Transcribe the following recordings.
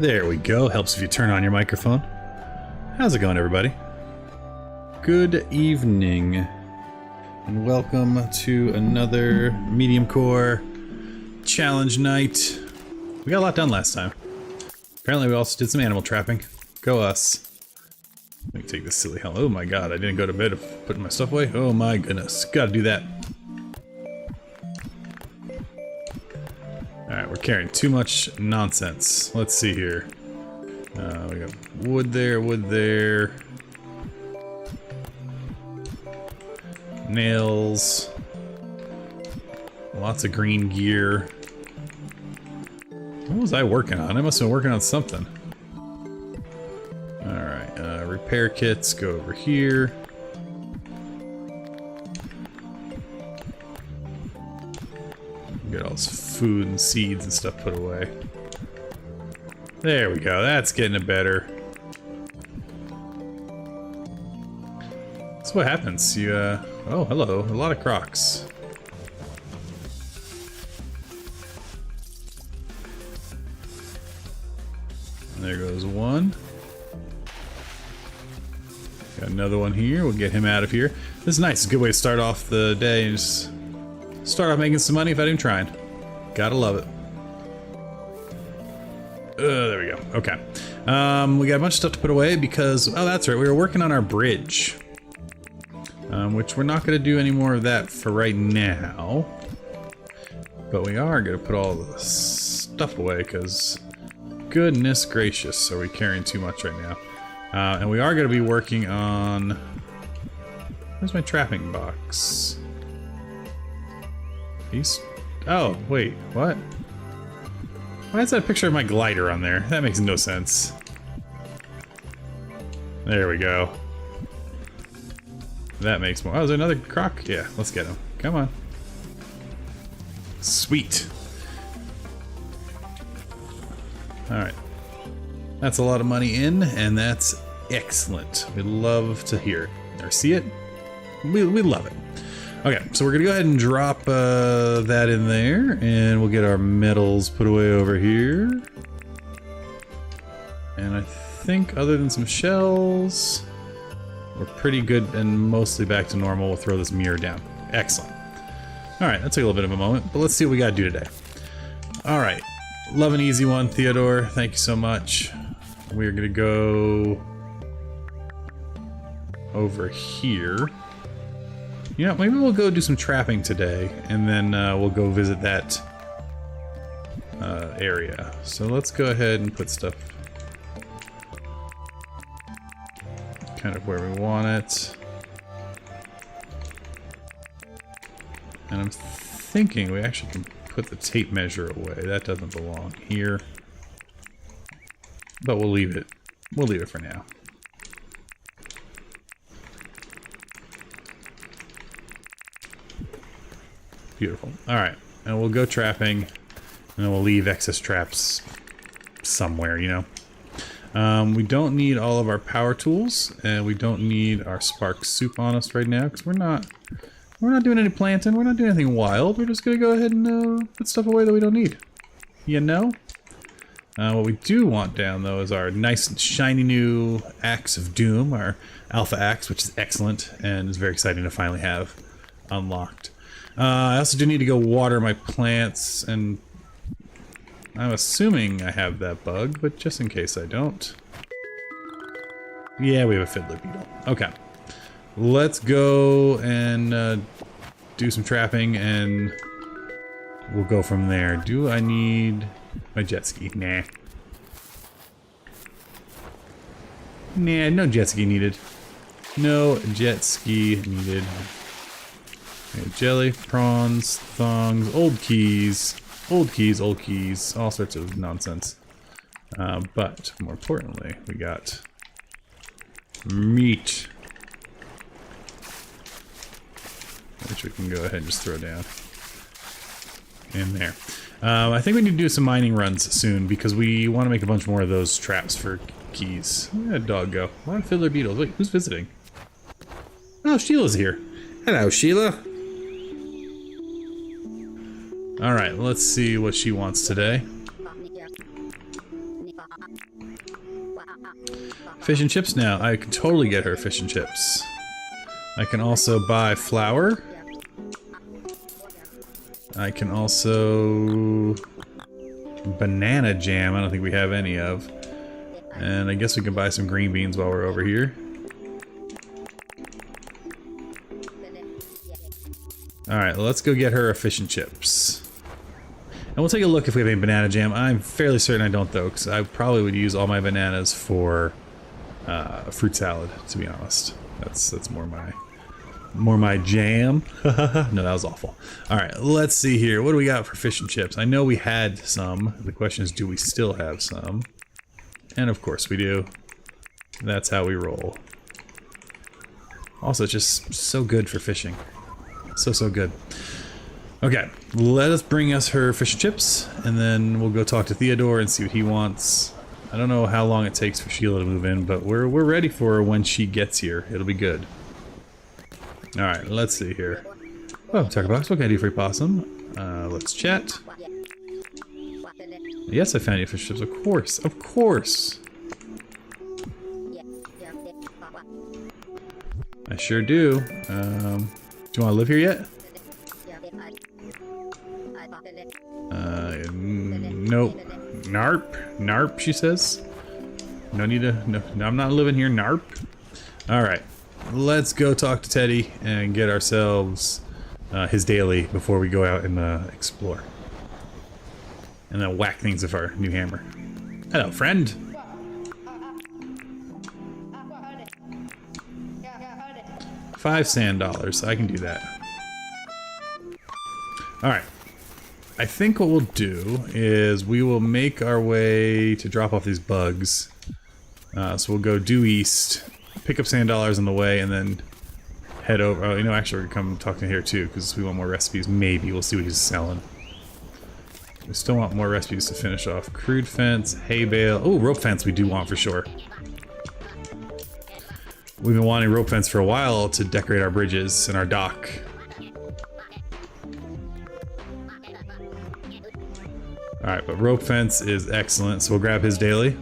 There we go. Helps if you turn on your microphone. How's it going, everybody? Good evening, and welcome to another MediumCore challenge night. We got a lot done last time. Apparently we also did some animal trapping. Go us. Let me take this silly helmet. Oh my god, I didn't go to bed of putting my stuff away. Oh my goodness, gotta do that. Alright, we're carrying too much nonsense. Let's see here. We got wood there, nails, lots of green gear. What was I working on? I must have been working on something. Alright, repair kits go over here. Get all this food and seeds and stuff put away. There we go, that's getting it better. That's what happens. You, oh, hello, a lot of crocs. And there goes one. Got another one here, we'll get him out of here. This is nice, it's a good way to start off the day and just start off making some money without even trying. Gotta love it. There we go. Okay. We got a bunch of stuff to put away because, oh, that's right, we were working on our bridge. Which we're not going to do any more of that for right now. But we are going to put all the stuff away because, goodness gracious, are we carrying too much right now. And we are going to be working on... Where's my trapping box? Oh, wait, what? Why is that a picture of my glider on there? That makes no sense. There we go. That makes more. Oh, is there another croc? Yeah, let's get him. Come on. Sweet. Alright. That's a lot of money in, and that's excellent. We love to hear it. Or see it. We love it. Okay, so we're gonna go ahead and drop that in there, and we'll get our metals put away over here. And I think other than some shells, we're pretty good and mostly back to normal. We'll throw this mirror down. Excellent. Alright, that took a little bit of a moment, but let's see what we gotta do today. Alright, love an easy one, Theodore. Thank you so much. We're gonna go over here. You know, maybe we'll go do some trapping today, and then we'll go visit that area. So let's go ahead and put stuff kind of where we want it. And I'm thinking we actually can put the tape measure away. That doesn't belong here. But we'll leave it. We'll leave it for now. Beautiful. Alright, and we'll go trapping, and then we'll leave excess traps somewhere, you know. We don't need all of our power tools, and we don't need our spark soup on us right now, because we're not doing any planting, we're not doing anything wild, we're just gonna go ahead and put stuff away that we don't need. You know? What we do want down, though, is our nice and shiny new Axe of Doom, our Alpha Axe, which is excellent, and is very exciting to finally have unlocked. I also do need to go water my plants, and I'm assuming I have that bug, but just in case I don't. Yeah, we have a fiddler beetle. Okay. Let's go and do some trapping, and we'll go from there. Do I need my jet ski? Nah. Nah, no jet ski needed. No jet ski needed. Jelly, prawns, thongs, old keys, all sorts of nonsense. But more importantly, we got meat, which we can go ahead and just throw down in there. I think we need to do some mining runs soon because we want to make a bunch more of those traps for keys. Where did that dog go? A lot of fiddler beetles. Wait, who's visiting? Oh, Sheila's here. Hello, Sheila. Alright, let's see what she wants today. Fish and chips now. I can totally get her fish and chips. I can also buy flour. I can also... banana jam, I don't think we have any of. And I guess we can buy some green beans while we're over here. Alright, let's go get her a fish and chips. And we'll take a look if we have any banana jam. I'm fairly certain I don't though, because I probably would use all my bananas for fruit salad, to be honest. That's more my jam. No, that was awful. Alright, let's see here. What do we got for fish and chips? I know we had some. The question is, do we still have some? And of course we do. That's how we roll. Also, it's just so good for fishing. So good. Okay, let us bring us her fish and chips, and then we'll go talk to Theodore and see what he wants. I don't know how long it takes for Sheila to move in, but we're ready for her when she gets here. It'll be good. Alright, let's see here. Oh, Tackle Box, what can I do for you, Possum? Let's chat. Yes, I found you fish chips, of course. Of course! I sure do. Do you want to live here yet? Nope. Narp. Narp, she says. No need to... No, I'm not living here, narp. Alright. Let's go talk to Teddy and get ourselves his daily before we go out and explore. And then whack things with our new hammer. Hello, friend. $5 sand. I can do that. Alright. I think what we'll do is we will make our way to drop off these bugs. So we'll go due east, pick up sand dollars on the way, and then head over. Oh, you know, actually, we're gonna come talk to him here too, because we want more recipes. Maybe. We'll see what he's selling. We still want more recipes to finish off. Crude fence, hay bale. Oh, rope fence we do want for sure. We've been wanting rope fence for a while to decorate our bridges and our dock. Alright, but rope fence is excellent, so we'll grab his daily.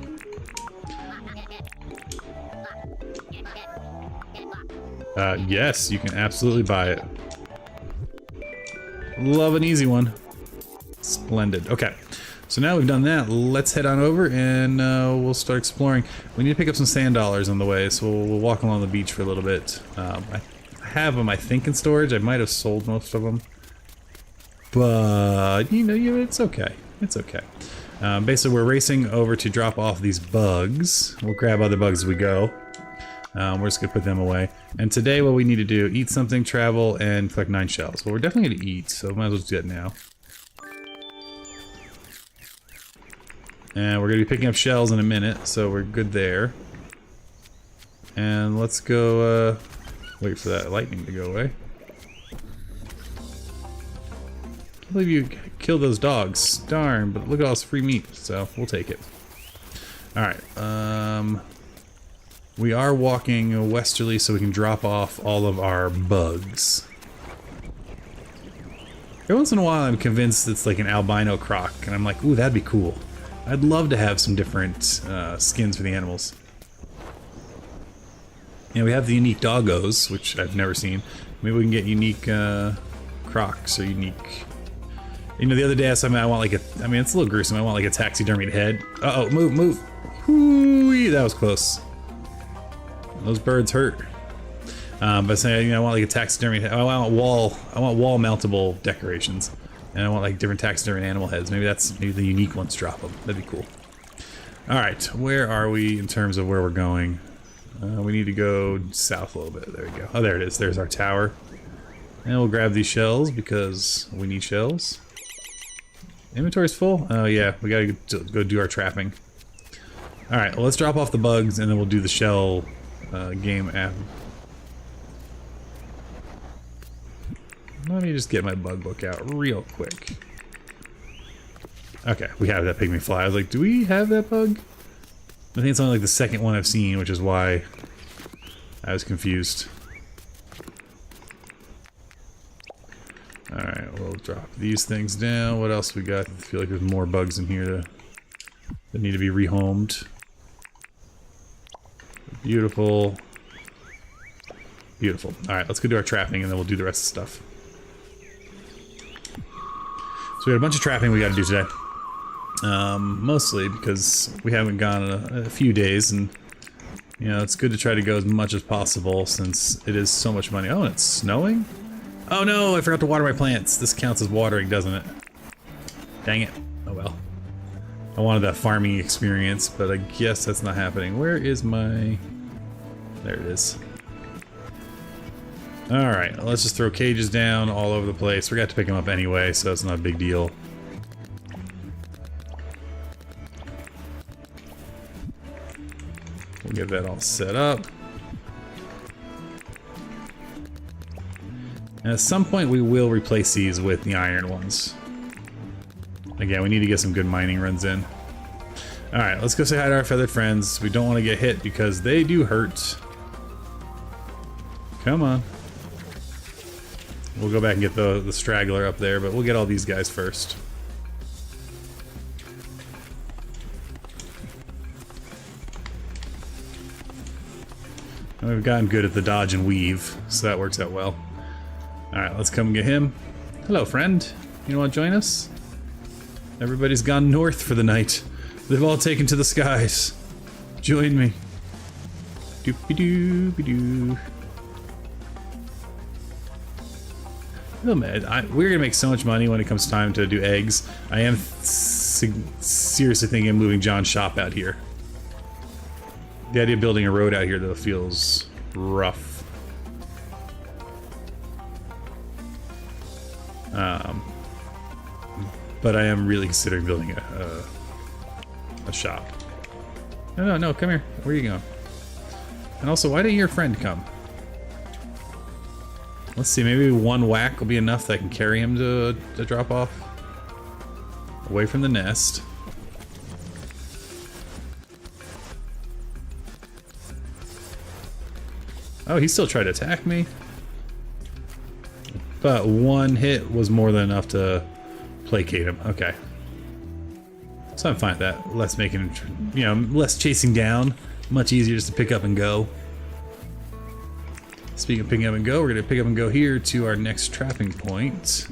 Yes, you can absolutely buy it. Love an easy one. Splendid. Okay, so now we've done that, let's head on over and we'll start exploring. We need to pick up some sand dollars on the way, so we'll walk along the beach for a little bit. I have them, I think, in storage. I might have sold most of them. But, you know, it's okay. It's okay. Basically, we're racing over to drop off these bugs. We'll grab other bugs as we go. We're just gonna put them away. And today what we need to do, eat something, travel, and collect 9 shells. Well, we're definitely gonna eat, so might as well do that now. And we're gonna be picking up shells in a minute, so we're good there. And let's go, wait for that lightning to go away. I believe you killed those dogs. Darn, but look at all this free meat, so we'll take it. Alright, we are walking westerly so we can drop off all of our bugs. Every once in a while I'm convinced it's like an albino croc, and I'm like, ooh, that'd be cool. I'd love to have some different skins for the animals. You know, we have the unique doggos, which I've never seen. Maybe we can get unique crocs or unique... You know, the other day I said I want like a... I mean, it's a little gruesome. I want like a taxidermied head. Uh-oh, move, move. Whoo, that was close. Those birds hurt. But saying, you know, I want like a taxidermied head. I want wall mountable decorations. And I want like different taxidermy animal heads. Maybe the unique ones drop them. That'd be cool. Alright, where are we in terms of where we're going? We need to go south a little bit. There we go. Oh, there it is. There's our tower. And we'll grab these shells because we need shells. Inventory's full? Oh yeah, we gotta go do our trapping. Alright, well, let's drop off the bugs and then we'll do the shell game app. Let me just get my bug book out real quick. Okay, we have that pygmy fly. I was like, do we have that bug? I think it's only like the second one I've seen, which is why I was confused. Alright, we'll drop these things down. What else we got? I feel like there's more bugs in here that need to be rehomed. Beautiful. Beautiful. Alright, let's go do our trapping and then we'll do the rest of the stuff. So we got a bunch of trapping we gotta do today. Mostly because we haven't gone in a few days, and you know, it's good to try to go as much as possible since it is so much money. Oh, and it's snowing? Oh no, I forgot to water my plants. This counts as watering, doesn't it? Dang it. Oh well. I wanted that farming experience, but I guess that's not happening. Where is my... There it is. Alright, let's just throw cages down all over the place. We got to pick them up anyway, so it's not a big deal. We'll get that all set up. And at some point we will replace these with the iron ones. Again, we need to get some good mining runs in. Alright, let's go say hi to our feathered friends. We don't want to get hit because they do hurt. Come on. We'll go back and get the straggler up there, but we'll get all these guys first. And we've gotten good at the dodge and weave, so that works out well. Alright, let's come and get him. Hello, friend. You want to join us? Everybody's gone north for the night. They've all taken to the skies. Join me. Doopy-doo-be-doo. Oh man, we're gonna make so much money when it comes time to do eggs. I am seriously thinking of moving John's shop out here. The idea of building a road out here, though, feels rough. But I am really considering building a shop. No, come here. Where are you going? And also, why didn't your friend come? Let's see, maybe one whack will be enough that I can carry him to drop off. Away from the nest. Oh, he still tried to attack me. But one hit was more than enough to placate him. Okay. So I'm fine with that. Less making, you know, less chasing down. Much easier just to pick up and go. Speaking of picking up and go, we're going to pick up and go here to our next trapping point.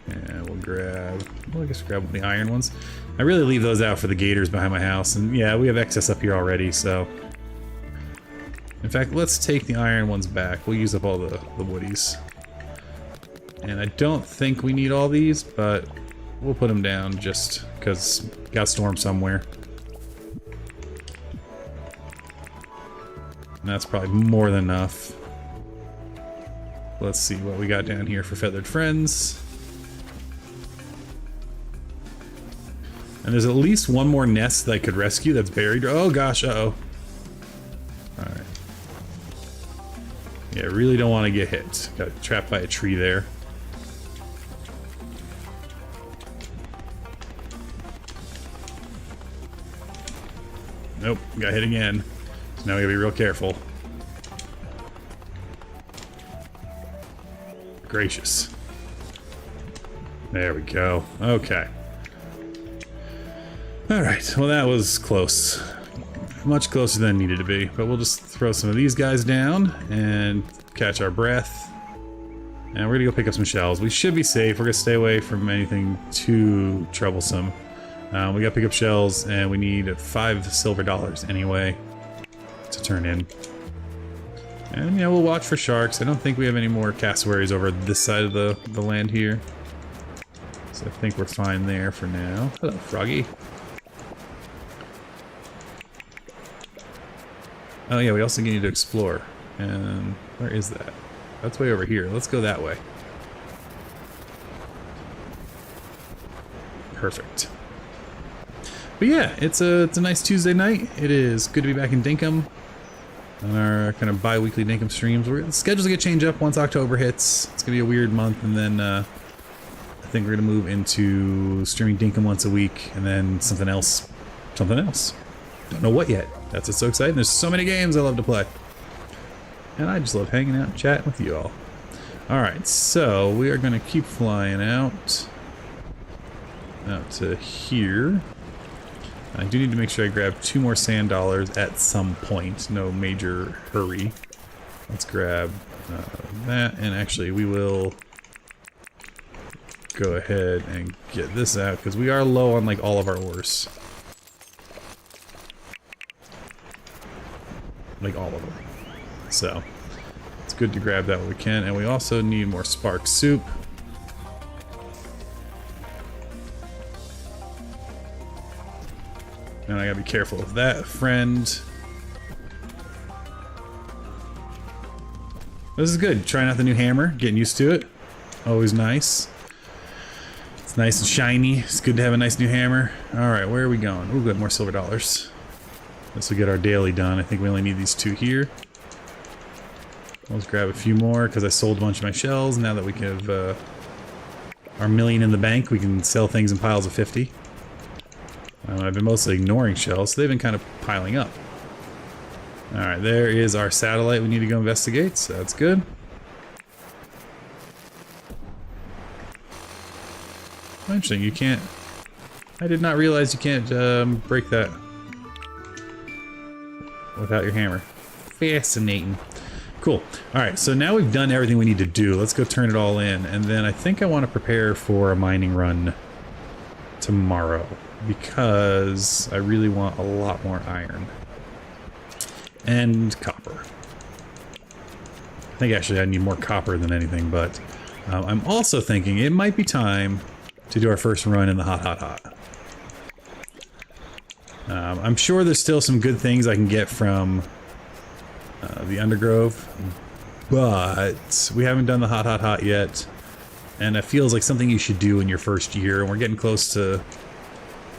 And we'll grab, well, I guess we'll grab the iron ones. I really leave those out for the gators behind my house. And yeah, we have excess up here already, so. In fact, let's take the iron ones back. We'll use up all the woodies. And I don't think we need all these, but we'll put them down just because got storm somewhere. And that's probably more than enough. Let's see what we got down here for feathered friends. And there's at least one more nest that I could rescue that's buried. Oh gosh, uh-oh. Alright. Yeah, I really don't want to get hit. Got trapped by a tree there. Nope, got hit again. So now we gotta be real careful. Gracious. There we go. Okay. Alright, well that was close. Much closer than it needed to be. But we'll just throw some of these guys down and catch our breath. And we're gonna go pick up some shells. We should be safe. We're gonna stay away from anything too troublesome. We gotta pick up shells, and we need 5 silver dollars anyway to turn in. And yeah, we'll watch for sharks. I don't think we have any more cassowaries over this side of the land here. So I think we're fine there for now. Hello, Froggy. Oh yeah, we also need to explore. And where is that? That's way over here. Let's go that way. Perfect. But yeah, it's a nice Tuesday night. It is good to be back in Dinkum on our kind of bi-weekly Dinkum streams. The schedules get changed up once October hits. It's gonna be a weird month, and then I think we're gonna move into streaming Dinkum once a week, and then something else. Something else. Don't know what yet. That's what's so exciting. There's so many games I love to play. And I just love hanging out and chatting with you all. Alright, so we are gonna keep flying out to here. I do need to make sure I grab 2 more sand dollars at some point. No major hurry. Let's grab that, and actually we will go ahead and get this out because we are low on like all of our ores. Like all of them. So it's good to grab that when we can, and we also need more spark soup. And I gotta be careful of that, friend. This is good. Trying out the new hammer, getting used to it. Always nice. It's nice and shiny. It's good to have a nice new hammer. Alright, where are we going? Ooh, good, more silver dollars. This will get our daily done. I think we only need these 2 here. Let's grab a few more because I sold a bunch of my shells. Now that we can have our million in the bank, we can sell things in piles of 50. I've been mostly ignoring shells, so they've been kind of piling up. Alright, there is our satellite we need to go investigate, so that's good. Oh, interesting, you can't... I did not realize you can't break that without your hammer. Fascinating. Cool. Alright, so now we've done everything we need to do. Let's go turn it all in, and then I think I want to prepare for a mining run tomorrow, because I really want a lot more iron. And copper. I think actually I need more copper than anything, but I'm also thinking it might be time to do our first run in the hot. I'm sure there's still some good things I can get from the Undergrove, but we haven't done the hot yet, and it feels like something you should do in your first year, and we're getting close to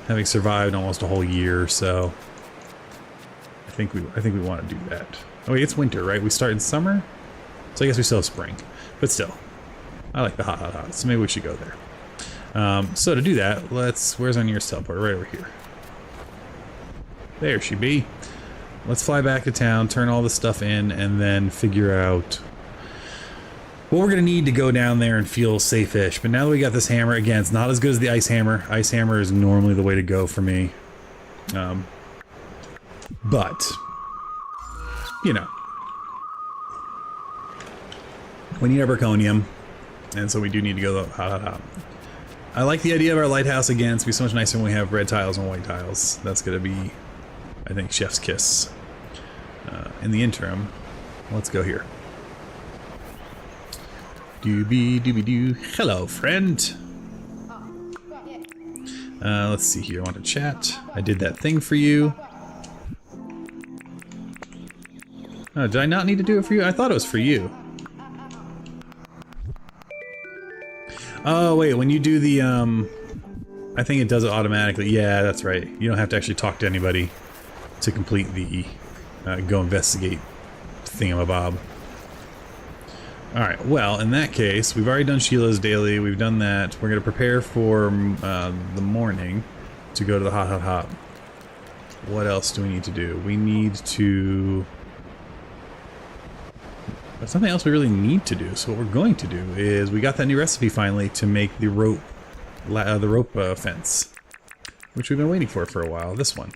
having survived almost a whole year, so I think we want to do that. Oh wait, it's winter, right? We start in summer, so I guess we still have spring, but still, I like the hot, so maybe we should go there. So to do that, where's our nearest teleport? Right over here. There she be. Let's fly back to town, turn all this stuff in, and then figure out what we're gonna need to go down there and feel safe-ish. But now that we got this hammer, again, it's not as good as the ice hammer. Ice hammer is normally the way to go for me. But, you know, we need our Berkonium, and so we do need to go hot. I like the idea of our lighthouse again. It's gonna be so much nicer when we have red tiles and white tiles. That's gonna be, I think, chef's kiss. In the interim, let's go here. Doobie-doo. Hello, friend. Let's see here. I want to chat. I did that thing for you. Oh, did I not need to do it for you? I thought it was for you. Oh, wait. When you do the, I think it does it automatically. Yeah, that's right. You don't have to actually talk to anybody to complete the go investigate thingamabob. Alright, well, in that case, we've already done Sheila's daily, we've done that. We're going to prepare for the morning to go to the hot. What else do we need to do? We need to... There's something else we really need to do. So what we're going to do is, we got that new recipe finally to make the rope fence, which we've been waiting for a while, this one.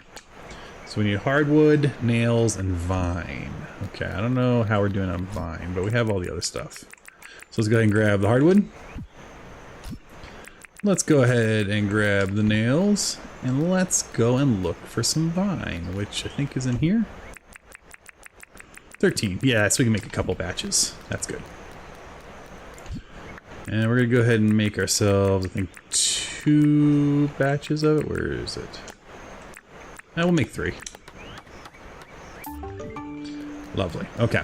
So we need hardwood, nails, and vine. Okay, I don't know how we're doing on vine, but we have all the other stuff. So let's go ahead and grab the hardwood. Let's go ahead and grab the nails, and let's go and look for some vine, which I think is in here. 13. Yeah, so we can make a couple batches. That's good. And we're gonna go ahead and make ourselves, I think, 2 batches of it. Where is it? We'll make 3. Lovely. Okay.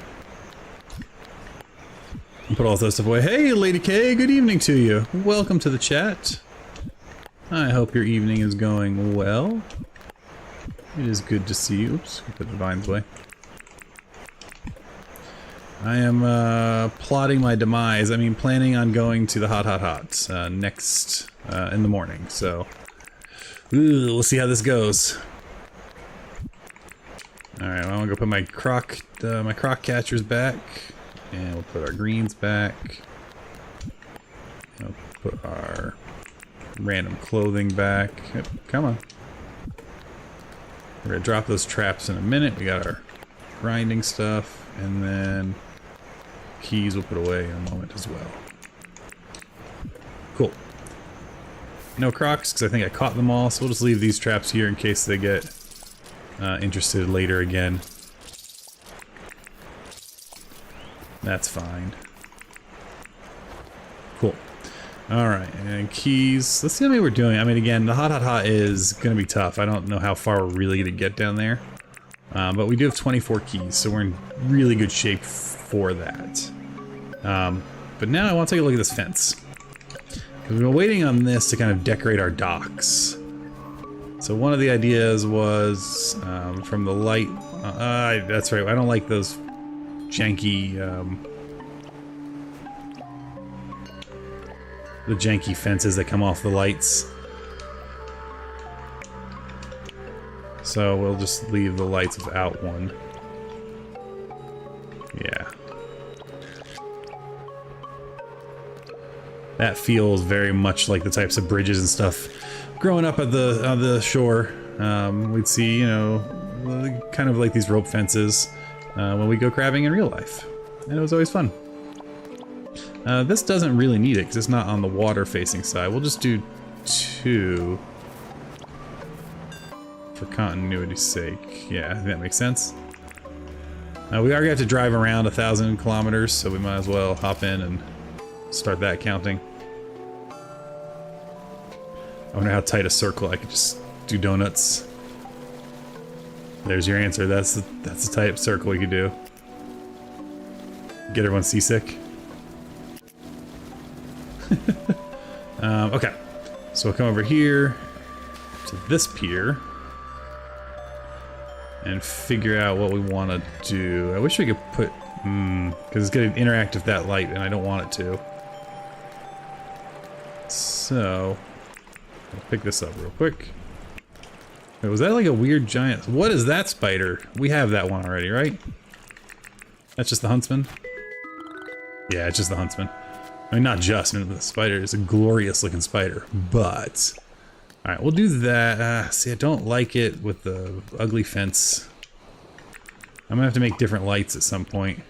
Put all those stuff away. Hey, Lady K, good evening to you. Welcome to the chat. I hope your evening is going well. It is good to see you. Oops, put the vines away. I am plotting my demise. I mean, planning on going to the hot next in the morning. So, we'll see how this goes. Alright, well, I'm gonna go put my croc catchers back, and we'll put our greens back. We'll put our random clothing back. Yep, come on. We're gonna drop those traps in a minute. We got our grinding stuff, and then keys we'll put away in a moment as well. Cool. No crocs, because I think I caught them all, so we'll just leave these traps here in case they get interested later again. That's fine. Cool. Alright, and keys. Let's see how many we're doing. I mean, again, the hot is going to be tough. I don't know how far we're really going to get down there. But we do have 24 keys, so we're in really good shape for that. But now I want to take a look at this fence. We've been waiting on this to kind of decorate our docks. So one of the ideas was from the light... that's right, I don't like those janky... the janky fences that come off the lights. So we'll just leave the lights without one. Yeah. That feels very much like the types of bridges and stuff. Growing up at the shore, we'd see, you know, kind of like these rope fences when we go crabbing in real life. And it was always fun. This doesn't really need it because it's not on the water-facing side. We'll just do 2 for continuity's sake. Yeah, I think that makes sense. We are gonna have to drive around 1,000 kilometers, so we might as well hop in and start that counting. I wonder how tight a circle I could just do donuts. There's your answer. That's the type of circle we could do. Get everyone seasick. Okay, so we'll come over here to this pier and figure out what we want to do. I wish we could put, because it's going to interact with that light and I don't want it to. So, I'll pick this up real quick. Wait, was that like a weird giant? What is that spider? We have that one already, right? That's just the huntsman? Yeah, it's just the huntsman. I mean, not just, I mean, the spider is a glorious looking spider, but... Alright, we'll do that. See, I don't like it with the ugly fence. I'm gonna have to make different lights at some point.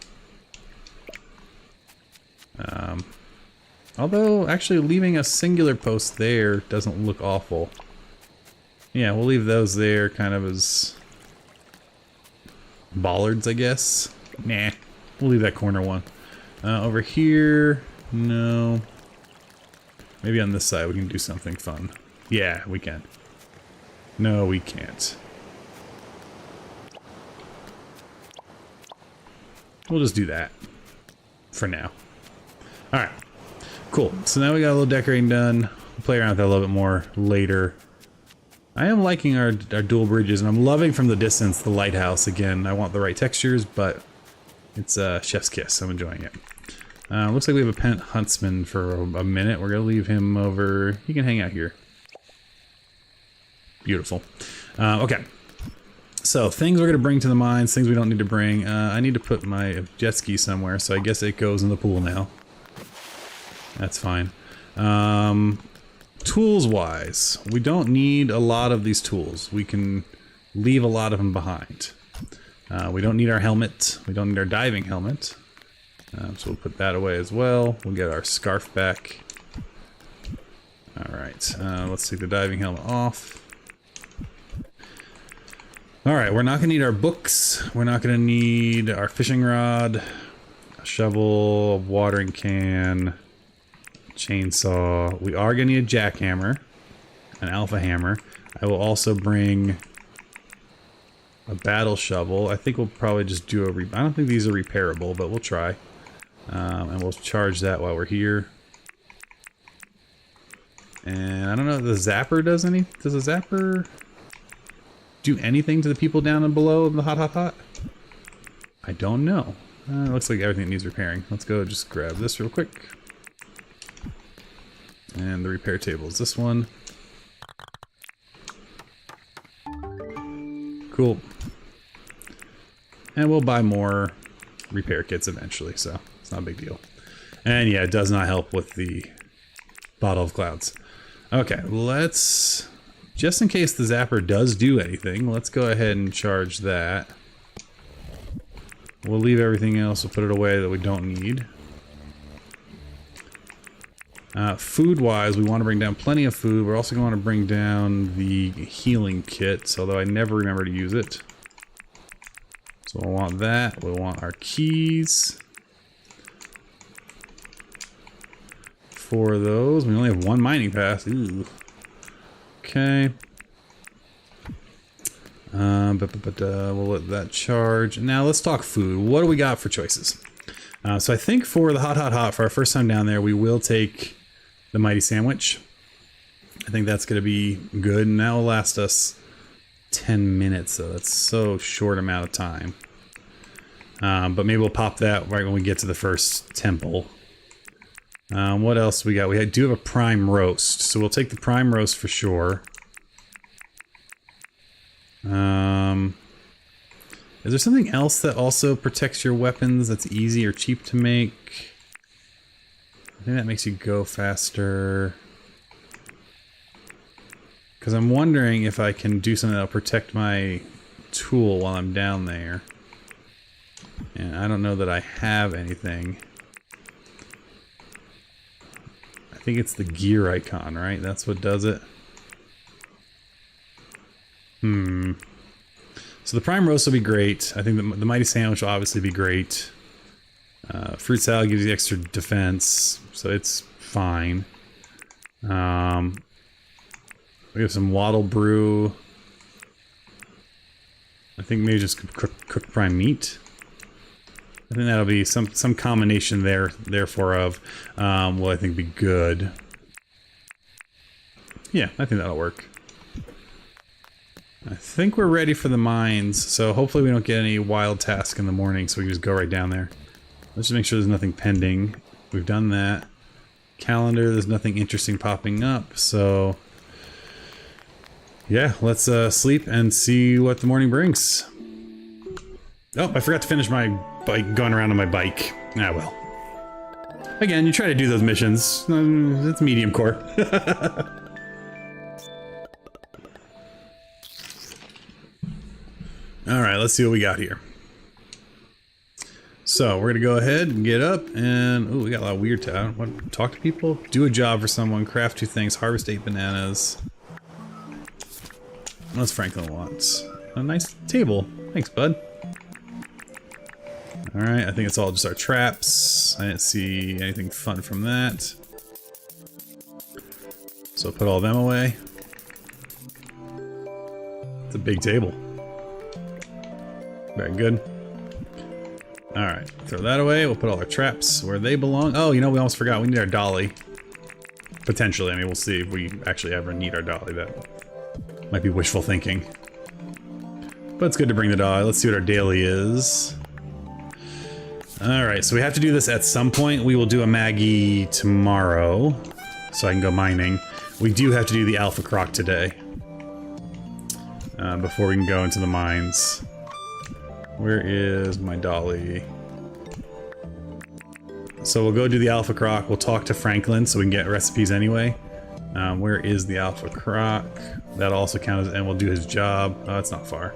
Although, actually leaving a singular post there doesn't look awful. Yeah, we'll leave those there kind of as... bollards, I guess? Nah, we'll leave that corner one. Over here... No. Maybe on this side we can do something fun. Yeah, we can. No, we can't. We'll just do that. For now. Alright. Cool. So now we got a little decorating done. We'll play around with that a little bit more later. I am liking our dual bridges, and I'm loving from the distance the lighthouse. Again, I want the right textures, but it's chef's kiss. I'm enjoying it. Looks like we have a pent huntsman for a minute. We're gonna leave him over. He can hang out here. Beautiful. Okay. So things we're gonna bring to the mines, things we don't need to bring. I need to put my jet ski somewhere, so I guess it goes in the pool now. That's fine. Tools wise, we don't need a lot of these tools. We can leave a lot of them behind. We don't need our helmet. We don't need our diving helmet. So we'll put that away as well. We'll get our scarf back. Alright, let's take the diving helmet off. Alright, we're not going to need our books. We're not going to need our fishing rod, a shovel, a watering can, chainsaw. We are going to need a jackhammer, an alpha hammer. I will also bring a battle shovel. I think we'll probably just do I don't think these are repairable, but we'll try. And we'll charge that while we're here. And I don't know if the zapper does any... Does the zapper do anything to the people down and below in the hot? I don't know. It looks like everything needs repairing. Let's go just grab this real quick. And the repair table is this one. Cool. And we'll buy more repair kits eventually, so it's not a big deal. And yeah, it does not help with the bottle of clouds. Okay, let's just in case the zapper does do anything, let's go ahead and charge that. We'll leave everything else, we'll put it away that we don't need. Food-wise, we want to bring down plenty of food. We're also going to bring down the healing kit, although I never remember to use it. So we'll want that. We'll want our keys. 4 of those. We only have 1 mining pass. Ooh. Okay. We'll let that charge. Now let's talk food. What do we got for choices? So I think for the hot, for our first time down there, we will take the Mighty Sandwich. I think that's going to be good, and that will last us 10 minutes, so that's so short amount of time. But maybe we'll pop that right when we get to the first temple. What else we got? We do have a prime roast, so we'll take the prime roast for sure. Is there something else that also protects your weapons that's easy or cheap to make? I think that makes you go faster. Because I'm wondering if I can do something that'll protect my tool while I'm down there. And I don't know that I have anything. I think it's the gear icon, right? That's what does it. So the prime roast will be great. I think the Mighty Sandwich will obviously be great. Fruit salad gives you extra defense, so it's fine. We have some Waddle Brew. I think maybe just cook prime meat. I think that'll be some combination there, therefore of, will I think be good. Yeah, I think that'll work. I think we're ready for the mines, so hopefully we don't get any wild task in the morning, so we can just go right down there. Let's just make sure there's nothing pending. We've done that. Calendar, there's nothing interesting popping up, so... yeah, let's sleep and see what the morning brings. Oh, I forgot to finish my bike, going around on my bike. Ah, well. Again, you try to do those missions. It's MediumCore. Alright, let's see what we got here. So, we're gonna go ahead and get up and... ooh, we got a lot of weird talk. Talk to people? Do a job for someone, craft 2 things, harvest 8 bananas. What's Franklin wants? A nice table. Thanks, bud. Alright, I think it's all just our traps. I didn't see anything fun from that. So put all them away. It's a big table. Very good. Alright, throw that away. We'll put all our traps where they belong. Oh, you know, we almost forgot. We need our dolly. Potentially. I mean, we'll see if we actually ever need our dolly. That might be wishful thinking. But it's good to bring the dolly. Let's see what our daily is. Alright, so we have to do this at some point. We will do a Maggie tomorrow, so I can go mining. We do have to do the Alpha Croc today. Before we can go into the mines. Where is my dolly? So we'll go do the Alpha Croc. We'll talk to Franklin so we can get recipes anyway. Where is the Alpha Croc? That'll also count as, and we'll do his job. Oh, it's not far.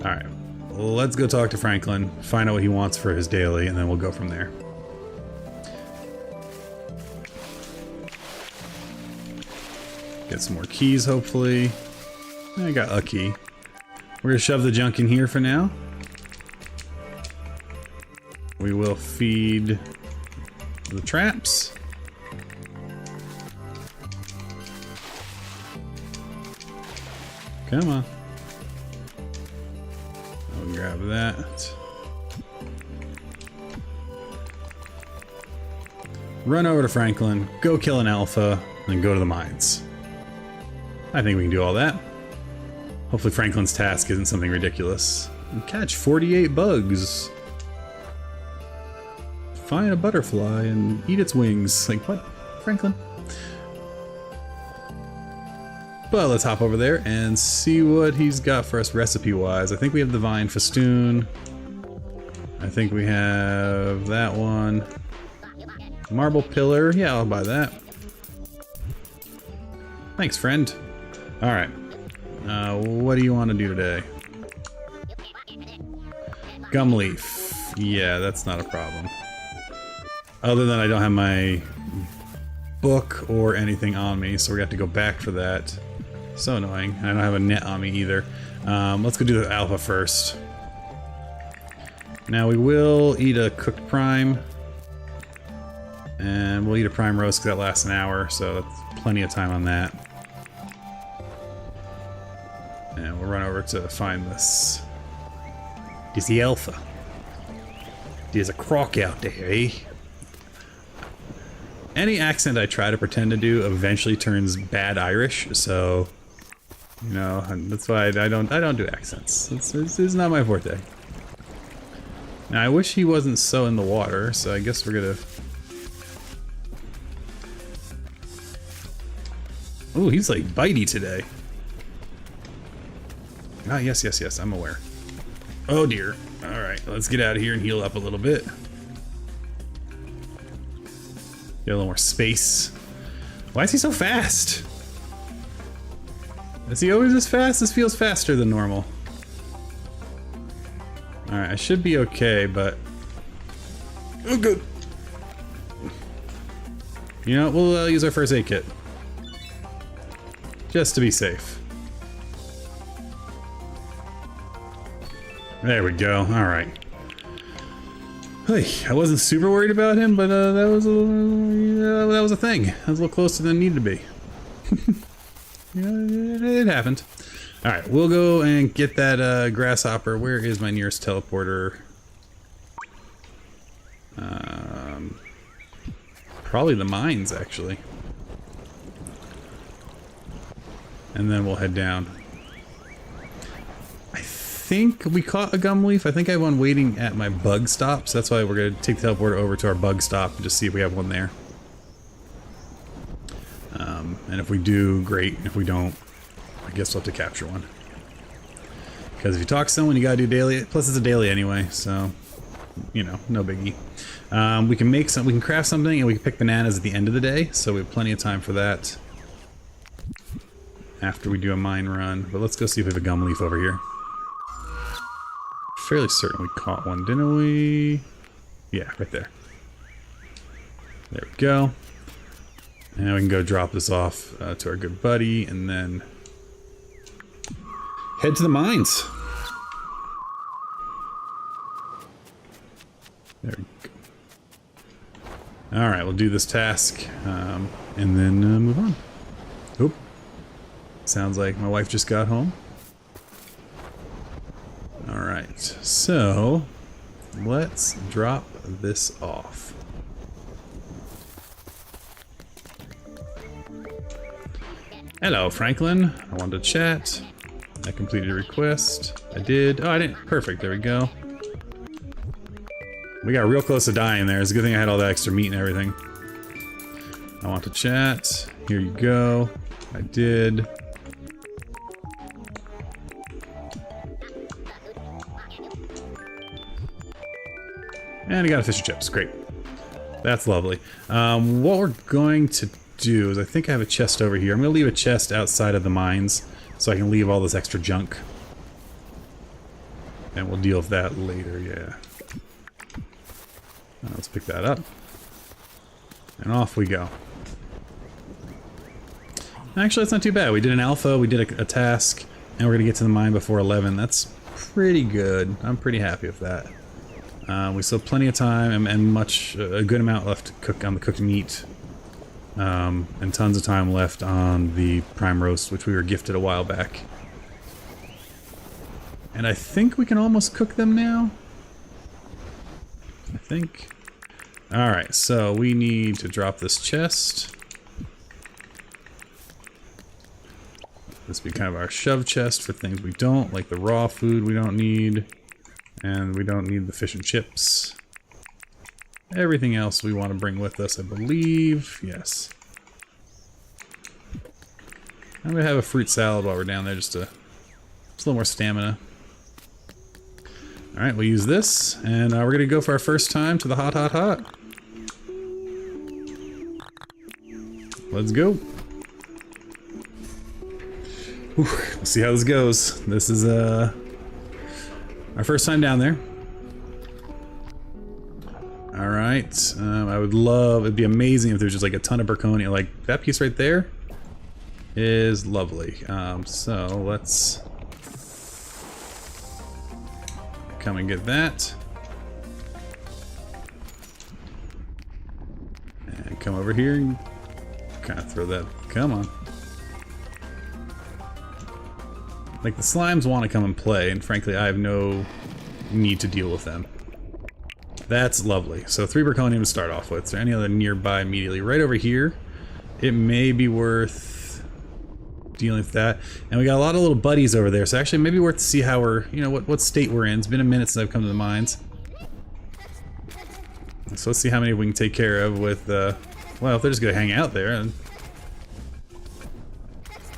Alright. Let's go talk to Franklin, find out what he wants for his daily, and then we'll go from there. Get some more keys, hopefully. I got a key. We're gonna shove the junk in here for now. We will feed the traps. Come on. I'll grab that. Run over to Franklin, go kill an alpha, and go to the mines. I think we can do all that. Hopefully Franklin's task isn't something ridiculous. And catch 48 bugs. Find a butterfly and eat its wings. Like, what? Franklin? But let's hop over there and see what he's got for us recipe-wise. I think we have the Vine Festoon. I think we have that one. Marble Pillar. Yeah, I'll buy that. Thanks, friend. Alright. What do you want to do today? Gum leaf. Yeah, that's not a problem. Other than I don't have my book or anything on me, so we're gonna have to go back for that. So annoying. I don't have a net on me either. Let's go do the alpha first. Now we will eat a cooked prime. And we'll eat a prime roast because that lasts an hour, so that's plenty of time on that. And we'll run over to find this. Is the alpha. There's a croc out there, eh? Any accent I try to pretend to do eventually turns bad Irish, so you know, that's why I don't do accents. It's not my forte. Now I wish he wasn't so in the water, so I guess we're gonna. Ooh, he's like bitey today. Ah, yes, I'm aware. Oh dear. Alright, let's get out of here and heal up a little bit. Get a little more space. Why is he so fast? Is he always this fast? This feels faster than normal. Alright, I should be okay, but... Oh, good. You know, we'll use our first aid kit. Just to be safe. There we go. Alright. Hey, I wasn't super worried about him, but that was a thing. That was a little closer than it needed to be. Yeah, it happened. Alright, we'll go and get that grasshopper. Where is my nearest teleporter? Probably the mines, actually. And then we'll head down. I think we caught a gum leaf. I think I have one waiting at my bug stop, so that's why we're going to take the teleporter over to our bug stop and just see if we have one there. And if we do, great. If we don't, I guess we'll have to capture one. Because if you talk to someone, you gotta do daily. Plus, it's a daily anyway, so you know, no biggie. We can make some. We can craft something, and we can pick bananas at the end of the day. So we have plenty of time for that. After we do a mine run, but let's go see if we have a gum leaf over here. Fairly certain we caught one, didn't we? Yeah, right there. There we go. And we can go drop this off to our good buddy, and then head to the mines. There we go. All right, we'll do this task, and then move on. Oop. Sounds like my wife just got home. All right, so let's drop this off. Hello, Franklin. I wanted to chat. I completed a request. I did. Oh, I didn't. Perfect. There we go. We got real close to dying there. It's a good thing I had all that extra meat and everything. I want to chat. Here you go. I did. And I got a fish and chips. Great. That's lovely. What we're going to do is I think I have a chest over here. I'm going to leave a chest outside of the mines so I can leave all this extra junk. And we'll deal with that later, yeah. Let's pick that up. And off we go. Actually, that's not too bad. We did an alpha, we did a task, and we're going to get to the mine before 11. That's pretty good. I'm pretty happy with that. We still have plenty of time and a good amount left to cook on the cooked meat. And tons of time left on the prime roast, which we were gifted a while back. And I think we can almost cook them now. I think. Alright, so we need to drop this chest. This will be kind of our shove chest for things we don't, like the raw food we don't need. And we don't need the fish and chips. Everything else we want to bring with us, I believe. Yes. I'm going to have a fruit salad while we're down there just a little more stamina. Alright, we'll use this. And we're going to go for our first time to the hot, hot, hot. Let's go. Whew, we'll see how this goes. This is our first time down there. All right, I would love, it'd be amazing if there's just like a ton of Berkonium. Like that piece right there is lovely. So let's come and get that. And come over here and kind of throw that, come on. Like the slimes want to come and play, and frankly I have no need to deal with them. That's lovely. So 3 Berkonium to start off with. Is there any other nearby immediately? Right over here. It may be worth dealing with that. And we got a lot of little buddies over there, so actually maybe worth to see how we're, you know, what state we're in. It's been a minute since I've come to the mines. So let's see how many we can take care of with, well, if they're just gonna hang out there. And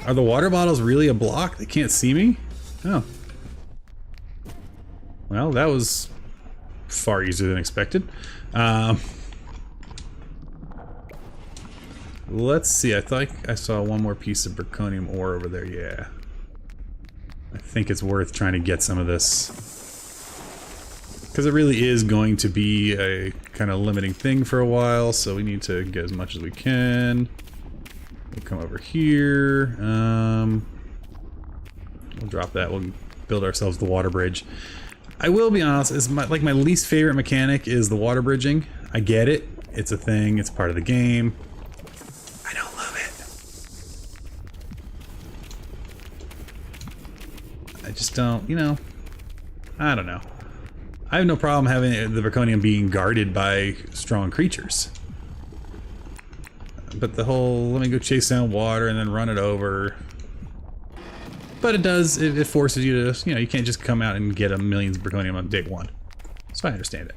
are the water bottles really a block? They can't see me? Oh. Well, that was far easier than expected. Let's see, I thought I saw one more piece of Berkonium ore over there, yeah. I think it's worth trying to get some of this. Because it really is going to be a kind of limiting thing for a while, so we need to get as much as we can. We'll come over here. We'll drop that, we'll build ourselves the water bridge. I will be honest, is my least favorite mechanic is the water bridging. I get it. It's a thing. It's part of the game. I don't love it. I just don't, you know, I don't know. I have no problem having the Berkonium being guarded by strong creatures. But the whole, let me go chase down water and then run it over. But it does, it forces you to, you know, you can't just come out and get a millions of Berkonium on day 1. So I understand it.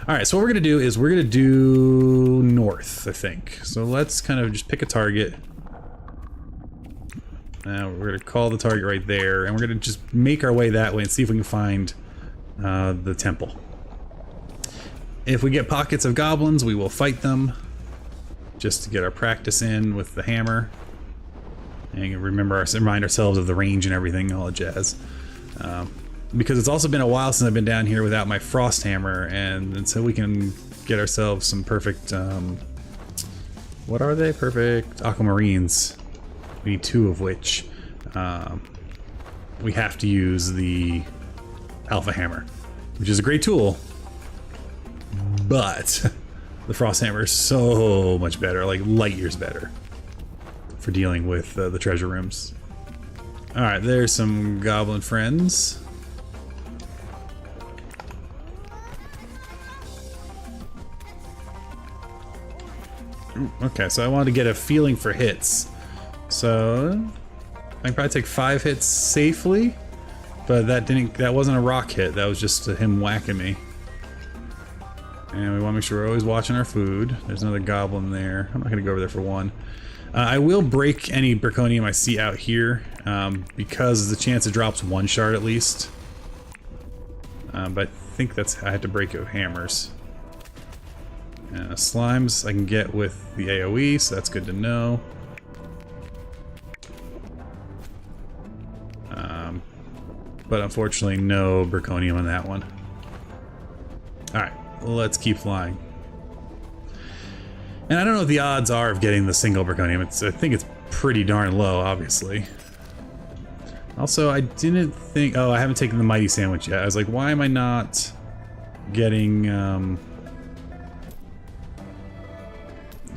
Alright, so what we're going to do is we're going to do north, I think. So let's kind of just pick a target. Now we're going to call the target right there, and we're going to just make our way that way and see if we can find the temple. If we get pockets of goblins, we will fight them, just to get our practice in with the hammer. And remind ourselves of the range and everything, all the jazz. Because it's also been a while since I've been down here without my frost hammer, and so we can get ourselves some perfect, what are they? Perfect aquamarines. We need 2 of which we have to use the alpha hammer, which is a great tool, but the frost hammer is so much better, like light years better, for dealing with the treasure rooms. Alright, there's some goblin friends. Ooh, okay, so I wanted to get a feeling for hits. So I can probably take 5 hits safely, but that wasn't a rock hit, that was just him whacking me. And we want to make sure we're always watching our food. There's another goblin there. I'm not going to go over there for one. I will break any Berkonium I see out here, because the chance it drops 1 shard at least. But I think I had to break it with hammers. Slimes I can get with the AoE, so that's good to know. But unfortunately no Berkonium on that one. Alright, let's keep flying. And I don't know what the odds are of getting the single Berkonium. I think it's pretty darn low, obviously. Also, I didn't think... Oh, I haven't taken the Mighty Sandwich yet. I was like, why am I not getting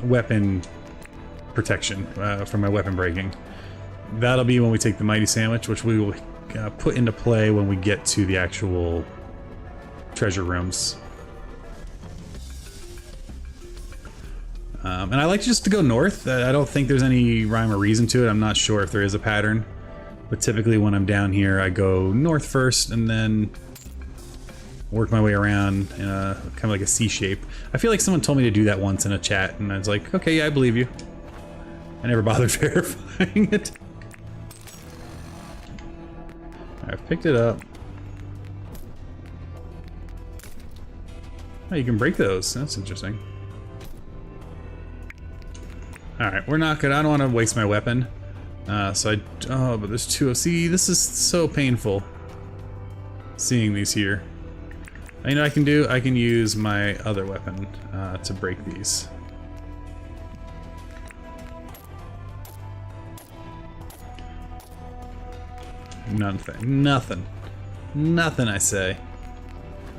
weapon protection for my weapon breaking? That'll be when we take the Mighty Sandwich, which we will put into play when we get to the actual treasure rooms. And I like just to go north. I don't think there's any rhyme or reason to it. I'm not sure if there is a pattern. But typically when I'm down here, I go north first and then work my way around in a kind of like a C shape. I feel like someone told me to do that once in a chat, and I was like, okay, yeah, I believe you. I never bothered verifying it. I've picked it up. Oh, you can break those. That's interesting. Alright, we're not good. I don't want to waste my weapon. Oh, but there's two. See, this is so painful. Seeing these here. You know what I can do? I can use my other weapon to break these. Nothing, I say.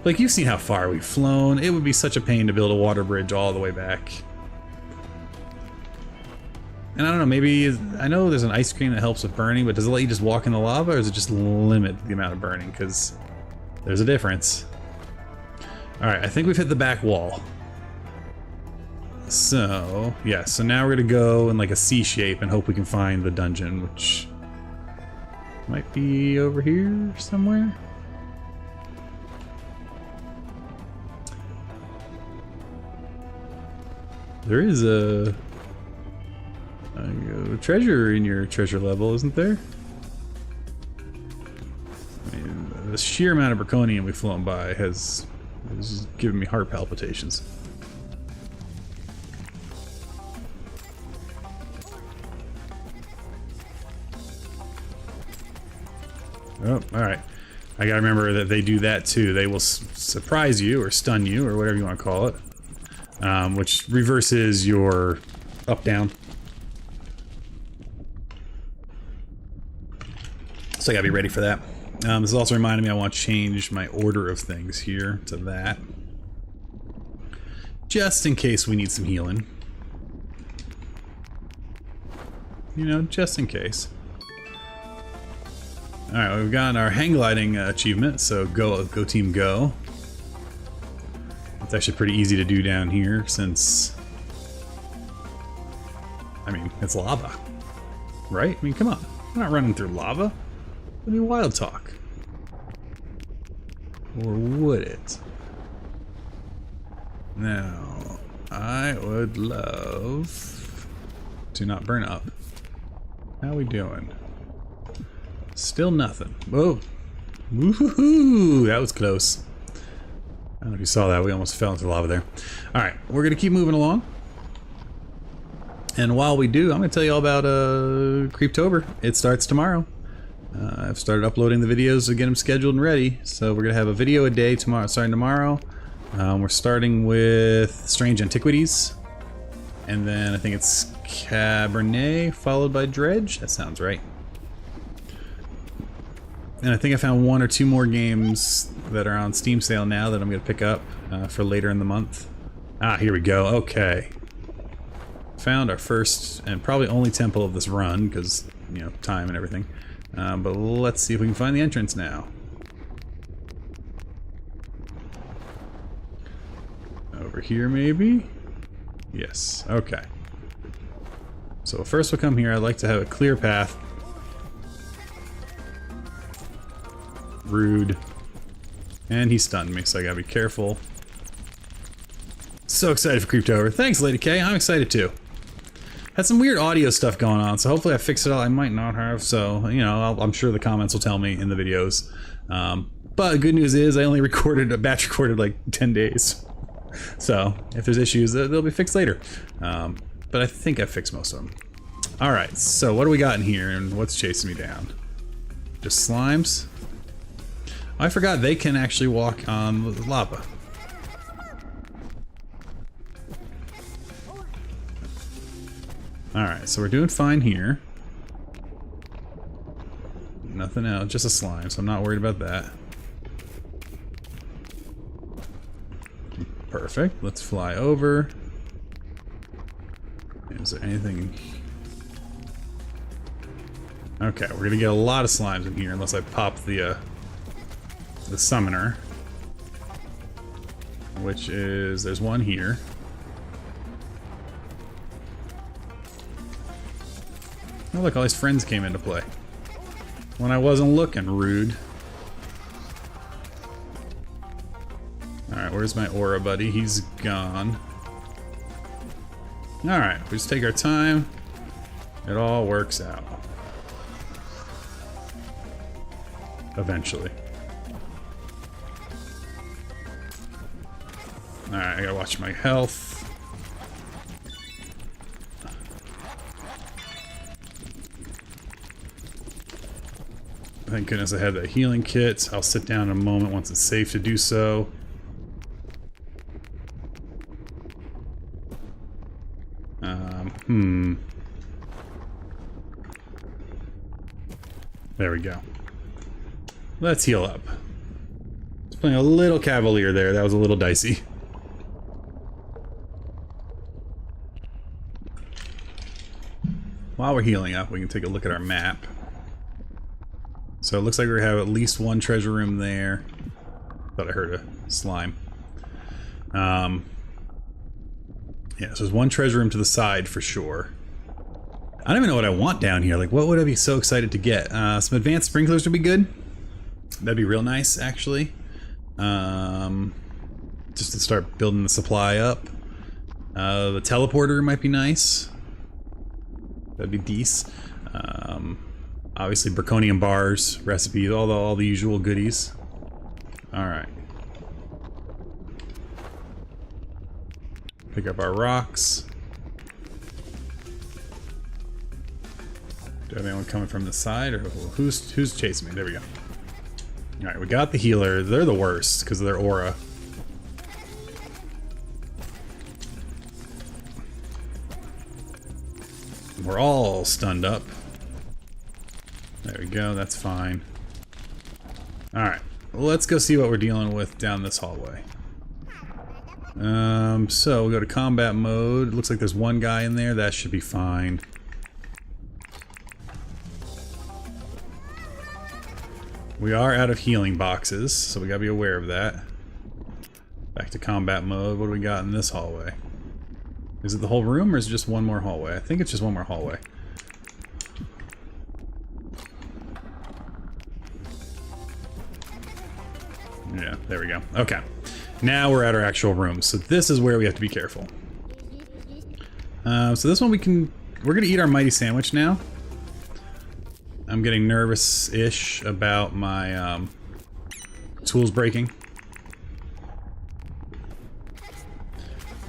Like, you've seen how far we've flown. It would be such a pain to build a water bridge all the way back. And I don't know, maybe, I know there's an ice cream that helps with burning, but does it let you just walk in the lava, or does it just limit the amount of burning? Because there's a difference. Alright, I think we've hit the back wall. So, yeah, so now we're gonna go in like a C shape and hope we can find the dungeon, which might be over here somewhere. There is a treasure in your treasure level, isn't there? I mean, the sheer amount of Braconian we've flown by has given me heart palpitations. Oh, alright. I gotta remember that they do that too. They will surprise you, or stun you, or whatever you want to call it. Which reverses your up-down. So I gotta be ready for that. This is also reminding me I want to change my order of things here to that. Just in case we need some healing. You know, just in case. Alright, we've gotten our hang gliding achievement, so go team go. It's actually pretty easy to do down here since, I mean, it's lava, right? I mean, come on, we're not running through lava. It'd be wild talk. Or would it? Now, I would love to not burn up. How we doing? Still nothing. Whoa. Woohoo! That was close. I don't know if you saw that. We almost fell into the lava there. Alright, we're going to keep moving along. And while we do, I'm going to tell you all about Creeptober. It starts tomorrow. I've started uploading the videos to get them scheduled and ready. So we're going to have a video a day tomorrow, starting tomorrow. We're starting with Strange Antiquities. And then I think it's Cabernet, followed by Dredge. That sounds right. And I think I found one or two more games that are on Steam sale now that I'm going to pick up for later in the month. Ah, here we go. Okay. Found our first and probably only temple of this run because, you know, time and everything. But let's see if we can find the entrance now. Over here, maybe? Yes. Okay. So first we'll come here. I'd like to have a clear path. Rude. And he stunned me, so I gotta be careful. So excited for Creeptober. Thanks, Lady K. I'm excited too. Had some weird audio stuff going on, so hopefully I fixed it all. I might not have, so, you know, I'm sure the comments will tell me in the videos. But the good news is I only batch recorded like 10 days. So, if there's issues, they'll be fixed later. But I think I fixed most of them. Alright, so what do we got in here, and what's chasing me down? Just slimes? I forgot they can actually walk on the lava. Alright, so we're doing fine here. Nothing else, just a slime, so I'm not worried about that. Perfect, let's fly over. Is there anything? Okay, we're gonna get a lot of slimes in here unless I pop the summoner. Which is, there's one here. Oh look, all his friends came into play. When I wasn't looking, rude. Alright, where's my aura buddy? He's gone. Alright, we just take our time. It all works out. Eventually. Alright, I gotta watch my health. Thank goodness I had that healing kit. I'll sit down in a moment once it's safe to do so. There we go. Let's heal up. Just playing a little cavalier there. That was a little dicey. While we're healing up, we can take a look at our map. So it looks like we have at least one treasure room there. Thought I heard a slime. Yeah, so there's one treasure room to the side for sure. I don't even know what I want down here. Like, what would I be so excited to get? Some advanced sprinklers would be good. That'd be real nice, actually. Just to start building the supply up. The teleporter might be nice. That'd be decent. Obviously, Braconium bars, recipes, all the usual goodies. All right. Pick up our rocks. Do I have anyone coming from the side, or who's chasing me? There we go. All right, we got the healer. They're the worst because of their aura. We're all stunned up. There we go, that's fine. Alright, let's go see what we're dealing with down this hallway. So we'll go to combat mode. It looks like there's one guy in there. That should be fine. We are out of healing boxes, so we gotta be aware of that. Back to combat mode. What do we got in this hallway? Is it the whole room, or is it just one more hallway? I think it's just one more hallway. Yeah, there we go. Okay. Now we're at our actual room. So this is where we have to be careful. So this one we're gonna eat our mighty sandwich now. I'm getting nervous-ish about my tools breaking.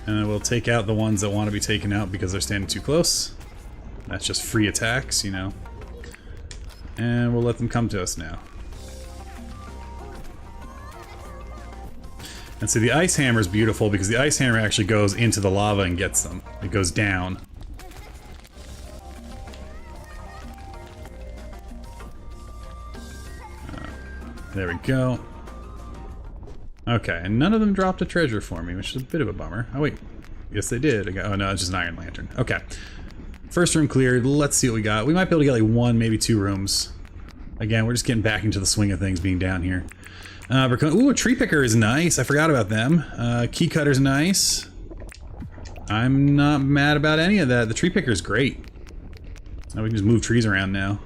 And we'll take out the ones that want to be taken out because they're standing too close. That's just free attacks, you know. And we'll let them come to us now. And so the ice hammer is beautiful because the ice hammer actually goes into the lava and gets them. It goes down. There we go. Okay, and none of them dropped a treasure for me, which is a bit of a bummer. Oh wait, yes they did. Oh no, it's just an iron lantern. Okay, first room cleared. Let's see what we got. We might be able to get like one, maybe two rooms. Again, we're just getting back into the swing of things being down here. Ooh, a tree picker is nice. I forgot about them. Key cutter's nice. I'm not mad about any of that. The tree picker is great. Now we can just move trees around now.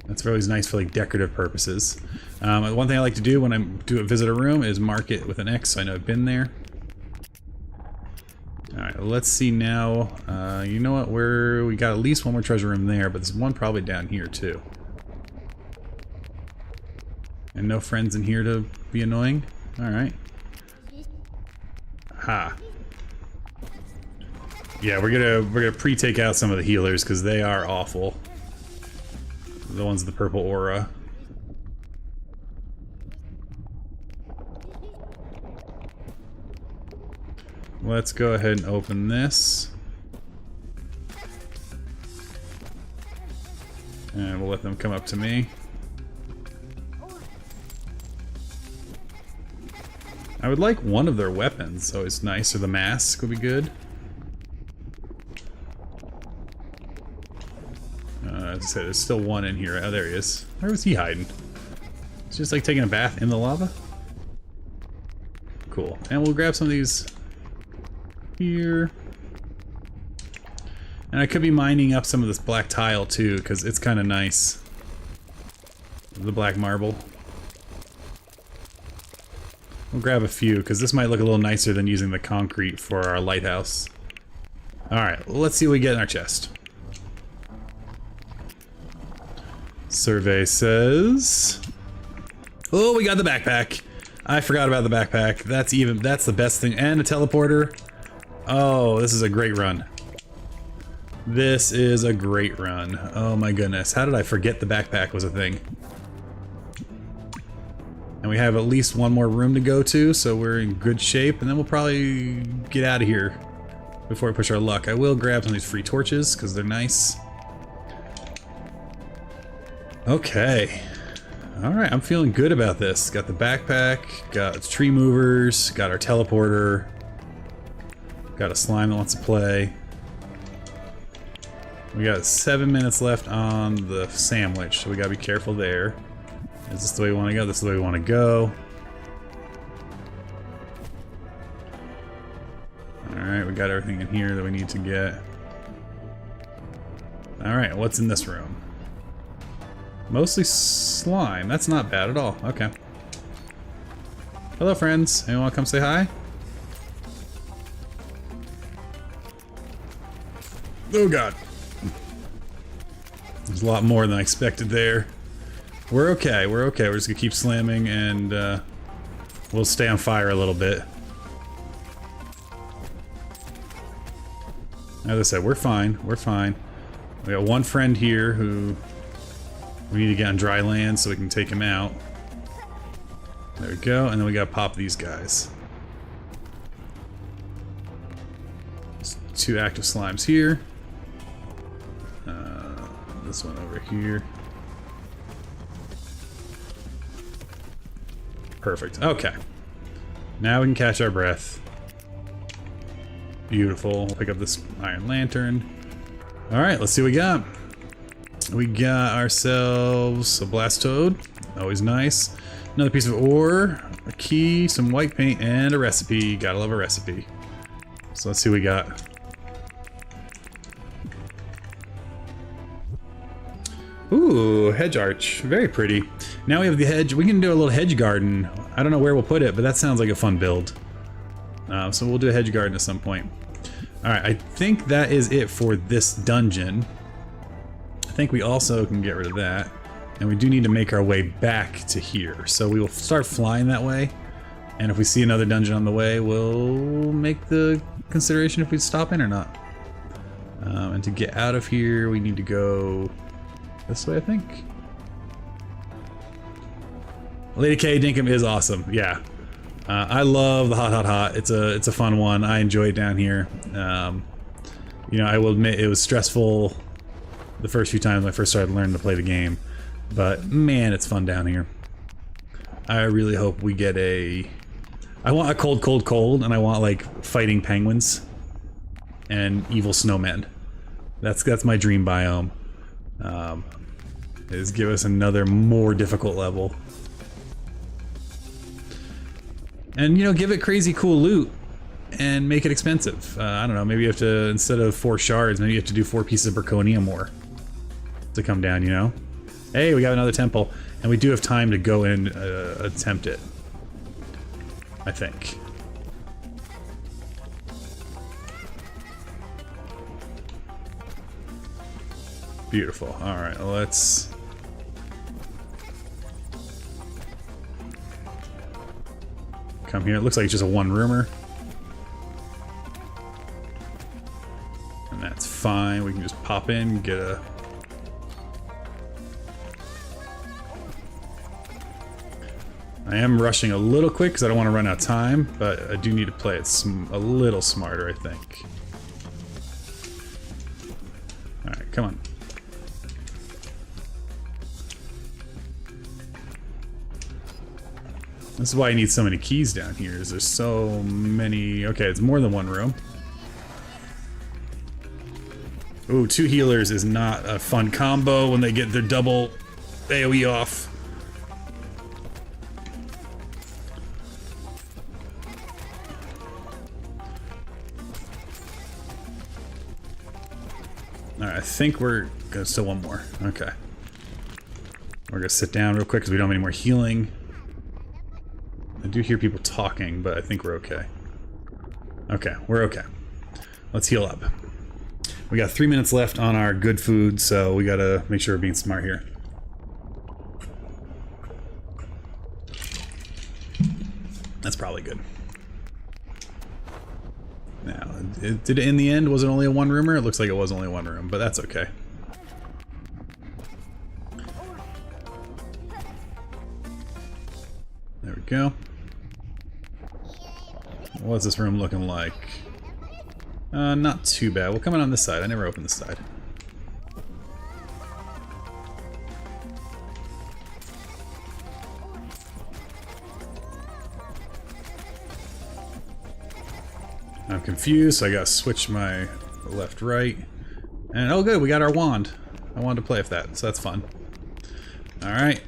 That's always nice for like decorative purposes. One thing I like to do when I visit a room is mark it with an X so I know I've been there. Alright, let's see now. You know what? We got at least one more treasure room there, but there's one probably down here too. And no friends in here to be annoying? Alright. Ha. Yeah, we're gonna pre-take out some of the healers because they are awful. The ones with the purple aura. Let's go ahead and open this. And we'll let them come up to me. I would like one of their weapons, so it's nice, or the mask would be good. As I said, there's still one in here. Oh, there he is. Where was he hiding? He's just like taking a bath in the lava? Cool. And we'll grab some of these here. And I could be mining up some of this black tile too, because it's kind of nice. The black marble. We'll grab a few, because this might look a little nicer than using the concrete for our lighthouse. Alright, let's see what we get in our chest. Survey says... Oh, we got the backpack. I forgot about the backpack. That's the best thing. And a teleporter. Oh, this is a great run. This is a great run. Oh my goodness. How did I forget the backpack was a thing? And we have at least one more room to go to, so we're in good shape. And then we'll probably get out of here before we push our luck. I will grab some of these free torches, because they're nice. Okay. Alright, I'm feeling good about this. Got the backpack, got tree movers, got our teleporter, got a slime that wants to play. We got 7 minutes left on the sandwich, so we gotta be careful there. Is this the way we want to go? This is the way we want to go. Alright, we got everything in here that we need to get. Alright, what's in this room? Mostly slime. That's not bad at all. Okay. Hello, friends. Anyone want to come say hi? Oh, God. There's a lot more than I expected there. We're okay. We're okay. We're just going to keep slamming and we'll stay on fire a little bit. As I said, we're fine. We're fine. We got one friend here who we need to get on dry land so we can take him out. There we go, and then we gotta pop these guys. There's 2 active slimes here. This one over here. Perfect. Okay. Now we can catch our breath. Beautiful. We'll pick up this iron lantern. Alright, let's see what we got. We got ourselves a blast toad. Always nice. Another piece of ore, a key, some white paint, and a recipe. Gotta love a recipe. So let's see what we got. Ooh, hedge arch. Very pretty. Now we have the hedge. We can do a little hedge garden. I don't know where we'll put it, but that sounds like a fun build. So we'll do a hedge garden at some point. Alright, I think that is it for this dungeon. I think we also can get rid of that. And we do need to make our way back to here. So we will start flying that way. And if we see another dungeon on the way, we'll make the consideration if we stop in or not. And to get out of here, we need to go this way, I think. Lady K, Dinkum is awesome. Yeah. I love the hot. It's a fun one. I enjoy it down here. You know, I will admit it was stressful the first few times when I first started learning to play the game, but man, it's fun down here. I really hope we get a... I want a cold, and I want like fighting penguins and evil snowmen. That's my dream biome. Is give us another more difficult level. And, you know, give it crazy cool loot and make it expensive. I don't know, maybe you have to, instead of 4 shards, maybe you have to do 4 pieces of Berkonium ore to come down, you know? Hey, we got another temple. And we do have time to go and attempt it. I think. Beautiful. Alright, let's... come here. It looks like it's just a 1-roomer. And that's fine. We can just pop in, get a... I am rushing a little quick because I don't want to run out of time, but I do need to play it a little smarter, I think. Alright, come on. This is why you need so many keys down here, is there's so many... Okay, it's more than 1 room. Ooh, 2 healers is not a fun combo when they get their double AoE off. Alright, I think we're gonna still 1 more. Okay. We're gonna sit down real quick because we don't have any more healing. I do hear people talking, but I think we're okay. Okay, we're okay. Let's heal up. We got 3 minutes left on our good food, so we gotta make sure we're being smart here. That's probably good. Now, did it in the end, was it only a 1-roomer? It looks like it was only 1 room, but that's okay. There we go. What's this room looking like? Not too bad. We'll come in on this side. I never opened this side. I'm confused, so I gotta switch my left, right. And oh good, we got our wand. I wanted to play with that, so that's fun. Alright.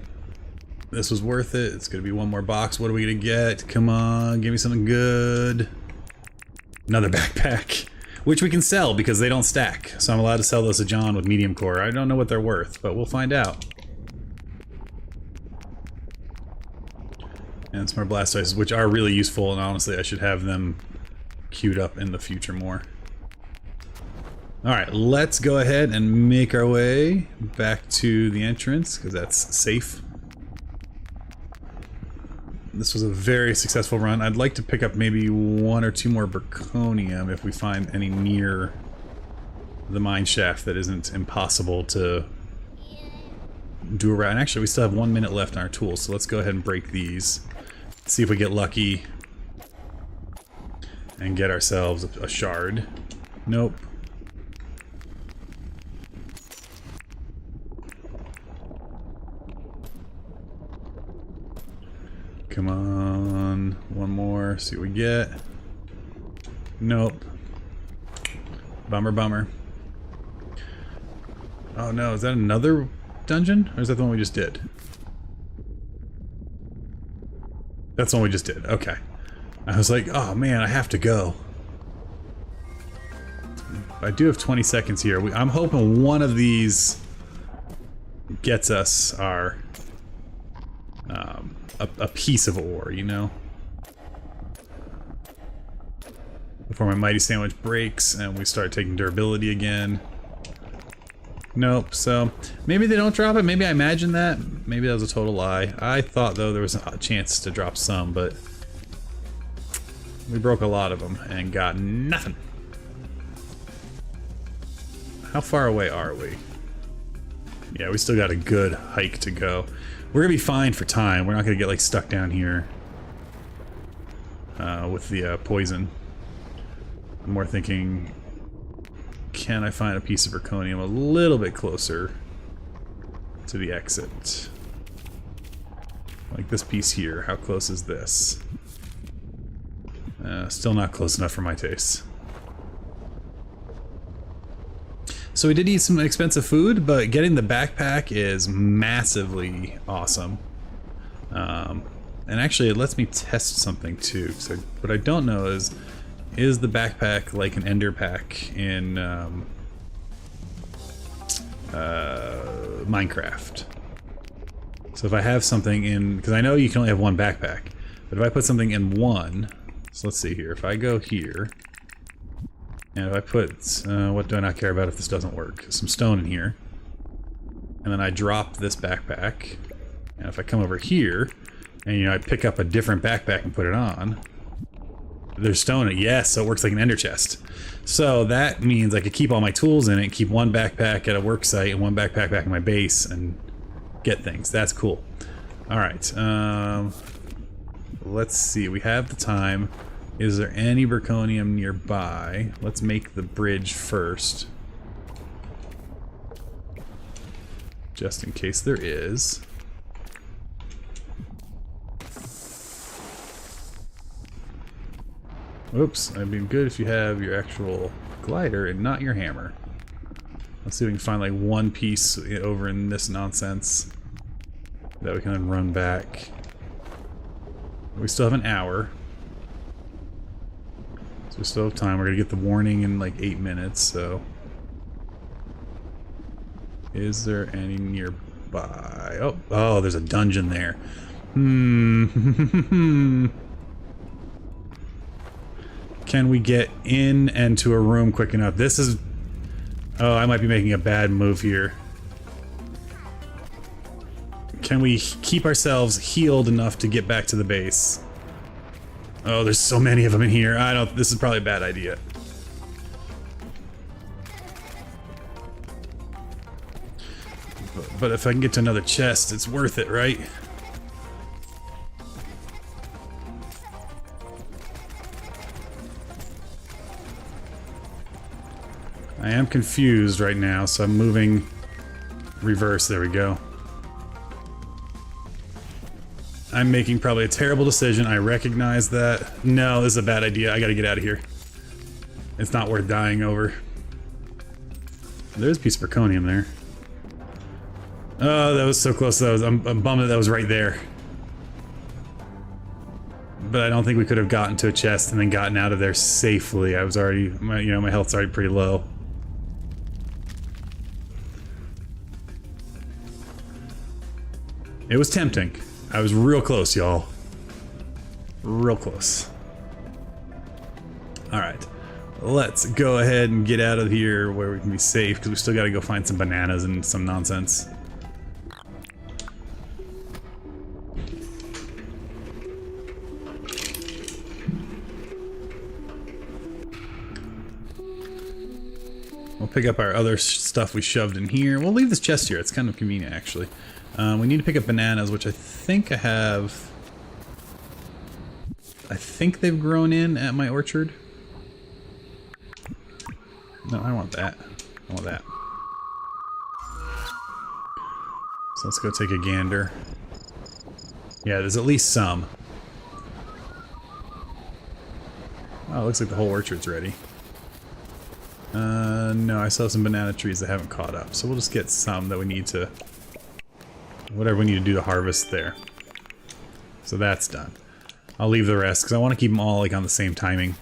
This was worth it. It's gonna be one more box. What are we gonna get? Come on, give me something good. Another backpack. Which we can sell because they don't stack. So I'm allowed to sell those to John with MediumCore. I don't know what they're worth, but we'll find out. And some more Blastoises, which are really useful, and honestly I should have them queued up in the future more. Alright, let's go ahead and make our way back to the entrance, because that's safe. This was a very successful run. I'd like to pick up maybe 1 or 2 more Berkonium if we find any near the mine shaft that isn't impossible to do around. Actually, we still have 1 minute left on our tools, so let's go ahead and break these. See if we get lucky and get ourselves a shard. Nope. Come on, 1 more, see what we get. Nope. Bummer, bummer. Oh no, is that another dungeon? Or is that the one we just did? That's the one we just did, okay. I was like, oh man, I have to go. I do have 20 seconds here. I'm hoping one of these gets us our a piece of ore, you know? Before my mighty sandwich breaks and we start taking durability again. Nope, so maybe they don't drop it, maybe I imagined that. Maybe that was a total lie. I thought though there was a chance to drop some, but we broke a lot of them and got nothing. How far away are we? Yeah, we still got a good hike to go. We're gonna be fine for time. We're not gonna get like stuck down here with the poison. I'm more thinking, can I find a piece of Berkonium a little bit closer to the exit? Like this piece here, how close is this? Still not close enough for my taste. So we did eat some expensive food, but getting the backpack is massively awesome. And actually it lets me test something too. So what I don't know is the backpack like an ender pack in Minecraft? So if I have something in, because I know you can only have 1 backpack, but if I put something in one, so let's see here, if I go here, and if I put, what do I not care about if this doesn't work? Some stone in here. And then I drop this backpack. And if I come over here, and you know, I pick up a different backpack and put it on, there's stone in it. Yes, so it works like an ender chest. So that means I could keep all my tools in it, keep 1 backpack at a work site and 1 backpack back in my base and get things. That's cool. Alright, let's see. We have the time. Is there any Berkonium nearby? Let's make the bridge first. Just in case there is. Oops, it'd be good if you have your actual glider and not your hammer. Let's see if we can find like 1 piece over in this nonsense that we can then run back. We still have an hour. We still have time. We're gonna get the warning in like 8 minutes, so. Is there any nearby? Oh, there's a dungeon there. Can we get in and to a room quick enough? This is... Oh, I might be making a bad move here. Can we keep ourselves healed enough to get back to the base? Oh, there's so many of them in here. This is probably a bad idea. But if I can get to another chest, it's worth it, right? I am confused right now, so I'm moving reverse. There we go. I'm making probably a terrible decision. I recognize that. No, this is a bad idea. I gotta get out of here. It's not worth dying over. There's a piece of zirconium there. Oh, that was so close. I'm bummed that was right there. But I don't think we could have gotten to a chest and then gotten out of there safely. I was already, my health's already pretty low. It was tempting. I was real close, y'all. Real close. Alright. Let's go ahead and get out of here where we can be safe, because we still gotta go find some bananas and some nonsense. We'll pick up our other stuff we shoved in here. We'll leave this chest here. It's kind of convenient, actually. We need to pick up bananas, which I think I have. I think they've grown in at my orchard. No, I don't want that. I want that. So let's go take a gander. Yeah, there's at least some. Oh, it looks like the whole orchard's ready. No, I still have some banana trees that haven't caught up, so we'll just get some that we need to... whatever we need to do to harvest there. So that's done. I'll leave the rest, because I want to keep them all like on the same timing.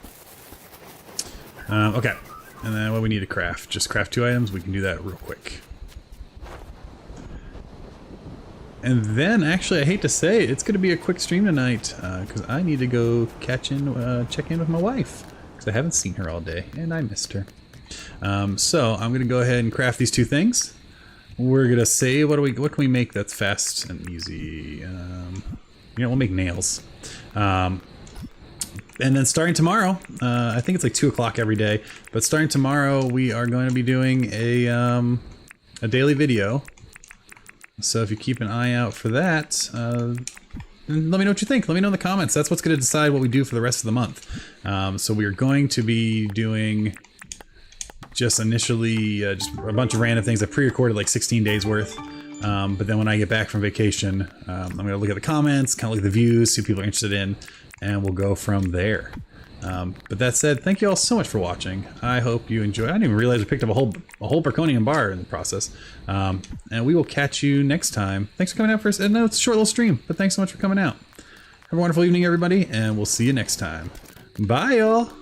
Okay. And then what we need to craft. Just craft 2 items. We can do that real quick. And then, actually, I hate to say it, it's going to be a quick stream tonight, because I need to go check in with my wife, because I haven't seen her all day, and I missed her. So I'm going to go ahead and craft these 2 things. We're going to save. What can we make that's fast and easy? We'll make nails. And then starting tomorrow, I think it's like 2 o'clock every day, but starting tomorrow we are going to be doing a daily video. So if you keep an eye out for that, let me know what you think. Let me know in the comments. That's what's going to decide what we do for the rest of the month. So we are going to be doing just initially just a bunch of random things. I pre-recorded like 16 days worth. But then when I get back from vacation, I'm going to look at the comments, kind of look at the views, see what people are interested in, and we'll go from there. But that said, thank you all so much for watching. I hope you enjoyed. I didn't even realize I picked up a whole Zirconium bar in the process. And we will catch you next time. Thanks for coming out first. I know it's a short little stream, but thanks so much for coming out. Have a wonderful evening, everybody, and we'll see you next time. Bye, y'all.